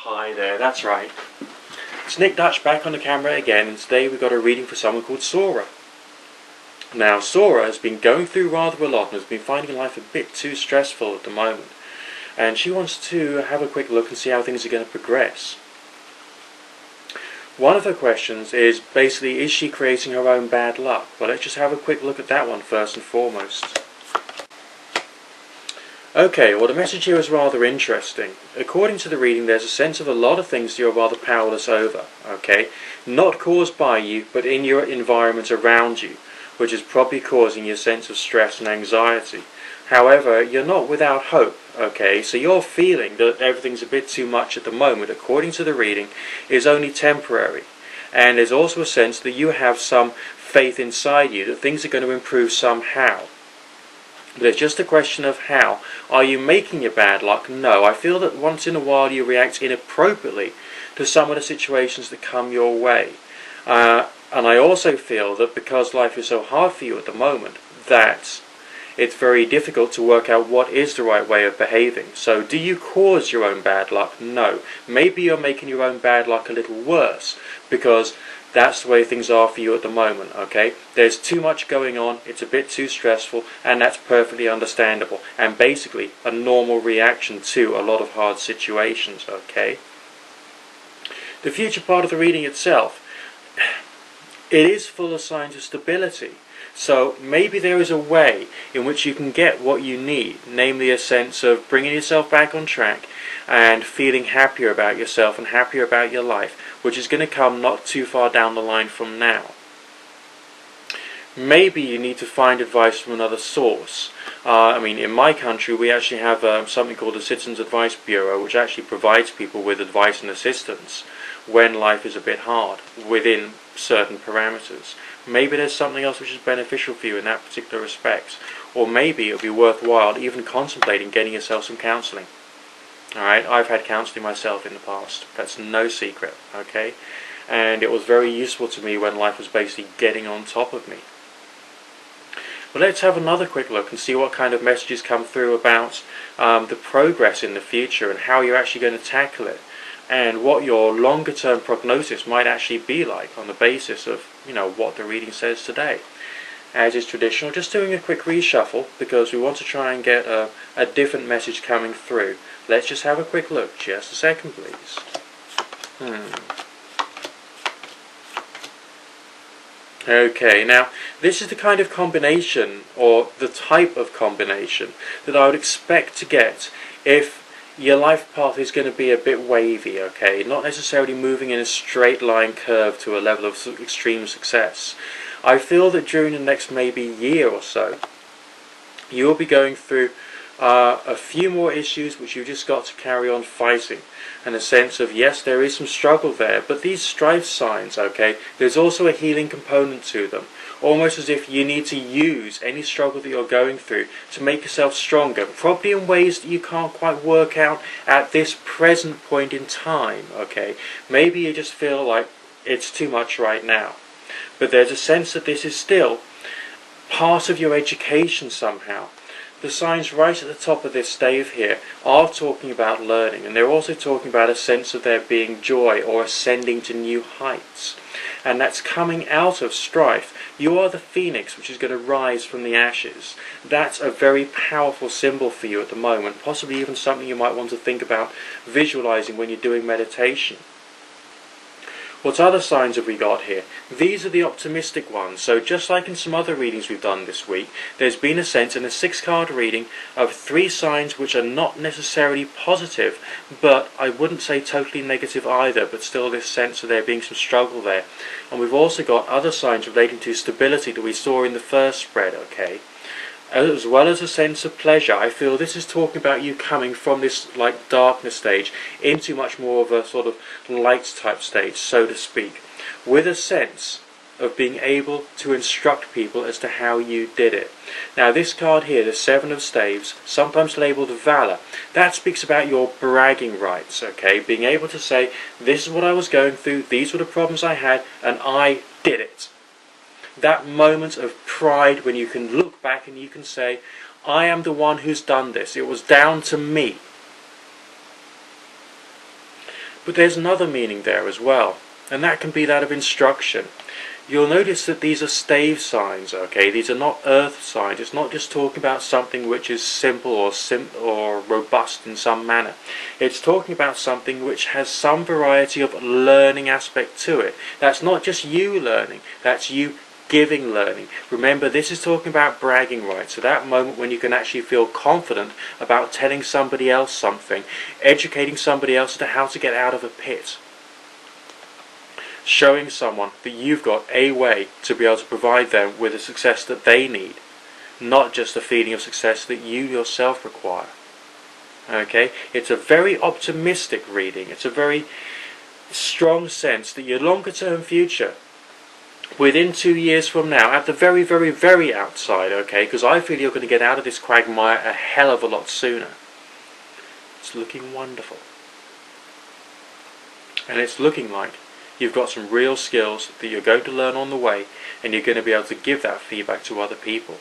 Hi there, that's right. It's Nick Dutch back on the camera again, and today we've got a reading for someone called Sora. Now, Sora has been going through rather a lot and has been finding life a bit too stressful at the moment. And she wants to have a quick look and see how things are going to progress. One of her questions is basically, is she creating her own bad luck? Well, let's just have a quick look at that one first and foremost. Okay, well the message here is rather interesting. According to the reading, there's a sense of a lot of things you're rather powerless over, okay? Not caused by you, but in your environment around you, which is probably causing you a sense of stress and anxiety. However, you're not without hope, okay? So your feeling that everything's a bit too much at the moment, according to the reading, is only temporary. And there's also a sense that you have some faith inside you that things are going to improve somehow. But it's just a question of how. Are you making your bad luck? No. I feel that once in a while you react inappropriately to some of the situations that come your way. And I also feel that because life is so hard for you at the moment, that it's very difficult to work out what is the right way of behaving. So do you cause your own bad luck? No. Maybe you're making your own bad luck a little worse, because that's the way things are for you at the moment, okay? There's too much going on, it's a bit too stressful, and that's perfectly understandable, and basically a normal reaction to a lot of hard situations, okay? The future part of the reading itself, it is full of signs of stability. So maybe there is a way in which you can get what you need, namely a sense of bringing yourself back on track and feeling happier about yourself and happier about your life, which is going to come not too far down the line from now. Maybe you need to find advice from another source. In my country we actually have something called the Citizens Advice Bureau, which actually provides people with advice and assistance when life is a bit hard, within certain parameters. Maybe there's something else which is beneficial for you in that particular respect. Or maybe it would be worthwhile even contemplating getting yourself some counselling. Alright, I've had counselling myself in the past. That's no secret, okay? And it was very useful to me when life was basically getting on top of me. But let's have another quick look and see what kind of messages come through about the progress in the future and how you're actually going to tackle it, and what your longer term prognosis might actually be like on the basis of, what the reading says today. As is traditional, just doing a quick reshuffle because we want to try and get a different message coming through. Let's just have a quick look. Just a second, please. Okay, now this is the kind of combination, or the type of combination, that I would expect to get if your life path is going to be a bit wavy, okay? Not necessarily moving in a straight line curve to a level of extreme success. I feel that during the next maybe year or so, you will be going through a few more issues which you've just got to carry on fighting. And a sense of, yes, there is some struggle there, but these strife signs, okay, there's also a healing component to them. Almost as if you need to use any struggle that you're going through to make yourself stronger, probably in ways that you can't quite work out at this present point in time, okay? Maybe you just feel like it's too much right now. But there's a sense that this is still part of your education somehow. The signs right at the top of this stave here are talking about learning, and they're also talking about a sense of there being joy or ascending to new heights. And that's coming out of strife. You are the phoenix which is going to rise from the ashes. That's a very powerful symbol for you at the moment, possibly even something you might want to think about visualizing when you're doing meditation. What other signs have we got here? These are the optimistic ones. So just like in some other readings we've done this week, there's been a sense in a 6-card reading of 3 signs which are not necessarily positive, but I wouldn't say totally negative either, but still this sense of there being some struggle there. And we've also got other signs relating to stability that we saw in the first spread, okay? As well as a sense of pleasure. I feel this is talking about you coming from this darkness stage into much more of a sort of light type stage, so to speak, with a sense of being able to instruct people as to how you did it. Now this card here, the 7 of Staves, sometimes labelled Valor, that speaks about your bragging rights, okay? Being able to say, this is what I was going through, these were the problems I had, and I did it. That moment of pride when you can look back and you can say, I am the one who's done this. It was down to me. But there's another meaning there as well, and that can be that of instruction. You'll notice that these are stave signs, okay? These are not earth signs. It's not just talking about something which is simple or robust in some manner. It's talking about something which has some variety of learning aspect to it. That's not just you learning, that's you giving learning. Remember, this is talking about bragging rights. So that moment when you can actually feel confident about telling somebody else something, educating somebody else as to how to get out of a pit. Showing someone that you've got a way to be able to provide them with the success that they need, not just the feeling of success that you yourself require. Okay? It's a very optimistic reading. It's a very strong sense that your longer term future, within 2 years from now, at the very, very, very outside, okay, because I feel you're going to get out of this quagmire a hell of a lot sooner. It's looking wonderful. And it's looking like you've got some real skills that you're going to learn on the way, and you're going to be able to give that feedback to other people.